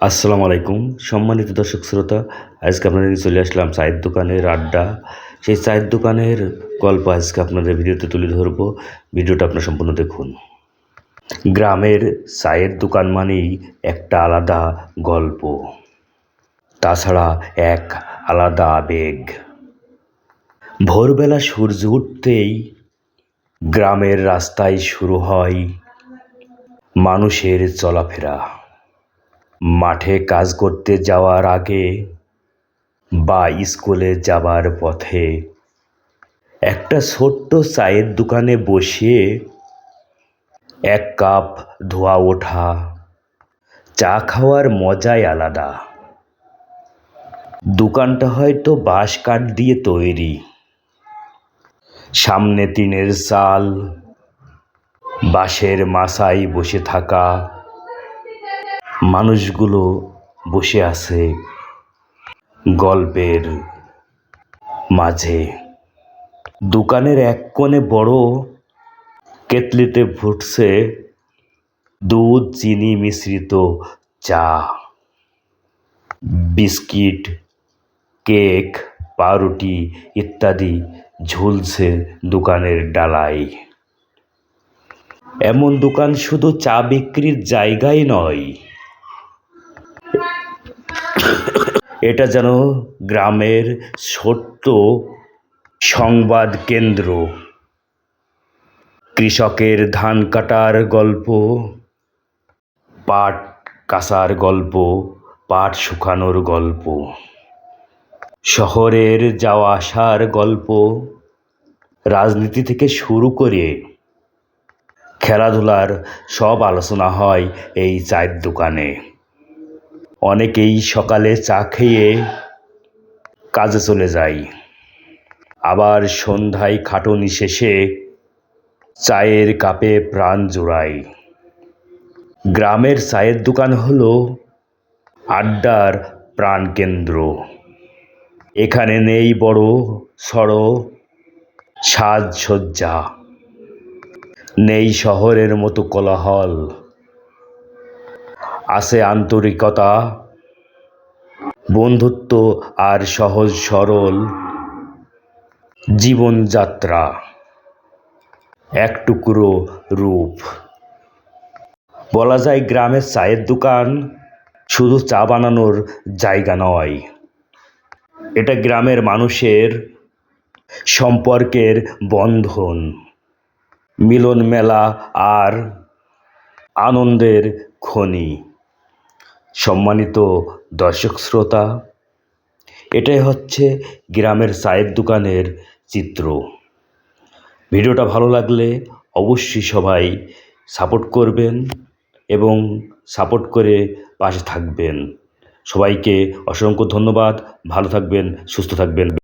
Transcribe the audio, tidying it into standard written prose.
আসসালামু আলাইকুম সম্মানিত দর্শক শ্রোতা। আজকে আপনাদের চলে আসলাম চায়ের দোকানের আড্ডা। সেই চায়ের দোকানের গল্প আজকে আপনাদের ভিডিওতে তুলে ধরবো। ভিডিওটা আপনার সম্পূর্ণ দেখুন। গ্রামের চায়ের দোকান মানেই একটা আলাদা গল্প, তাছাড়া এক আলাদা আবেগ। ভোরবেলা সূর্য উঠতেই গ্রামের রাস্তায় শুরু হয় মানুষের চলাফেরা। মাঠে কাজ করতে যাওয়ার আগে বা স্কুলে যাবার পথে একটা ছোট্ট চায়ের দোকানে বসে এক কাপ ধোয়া ওঠা চা খাওয়ার মজাই আলাদা। দোকানটা হয়তো বাঁশ কাঠ দিয়ে তৈরি, সামনে টিনের চাল, বাঁশের মাচায় বসে থাকা মানুষগুলো বসে আছে গল্পের মাঝে। দোকানের এক কোণে বড় কেতলিতে ফুটছে দুধ চিনি মিশ্রিত চা, বিস্কিট, কেক, পাউরুটি ইত্যাদি ঝুলছে দোকানের ডালায়। এমন দোকান শুধু চা বিক্রির জায়গাই নয়, এটা যেন গ্রামের ছোট্ট সংবাদ কেন্দ্র। কৃষকের ধান কাটার গল্প, পাট কাচার গল্প, পাট শুকানোর গল্প, শহরের যাওয়া আসার গল্প, রাজনীতি থেকে শুরু করে খেলাধুলার সব আলোচনা হয় এই চায়ের দোকানে। অনেকেই সকালে চা খেয়ে কাজে চলে যায়, আবার সন্ধ্যায় খাটুনি শেষে চায়ের কাপে প্রাণ জোড়ায়। গ্রামের চায়ের দোকান হলো আড্ডার প্রাণকেন্দ্র। এখানে নেই বড় সড় সাজসজ্জা, নেই শহরের মতো কোলাহল, আছে আন্তরিকতা, বন্ধুত্ব আর সহজ সরল জীবনযাত্রা, এক টুকরো রূপ। বলা যায় গ্রামের চায়ের দোকান শুধু চা বানানোর জায়গা নয়, এটা গ্রামের মানুষের সম্পর্কের বন্ধন, মিলন মেলা আর আনন্দের খনি। সম্মানিত দর্শক শ্রোতা, এটাই হচ্ছে গ্রামের চায়ের দোকানের চিত্র। ভিডিওটা ভালো লাগলে অবশ্যই সবাই সাপোর্ট করবেন এবং সাপোর্ট করে পাশে থাকবেন। সবাইকে অসংখ্য ধন্যবাদ। ভালো থাকবেন, সুস্থ থাকবেন।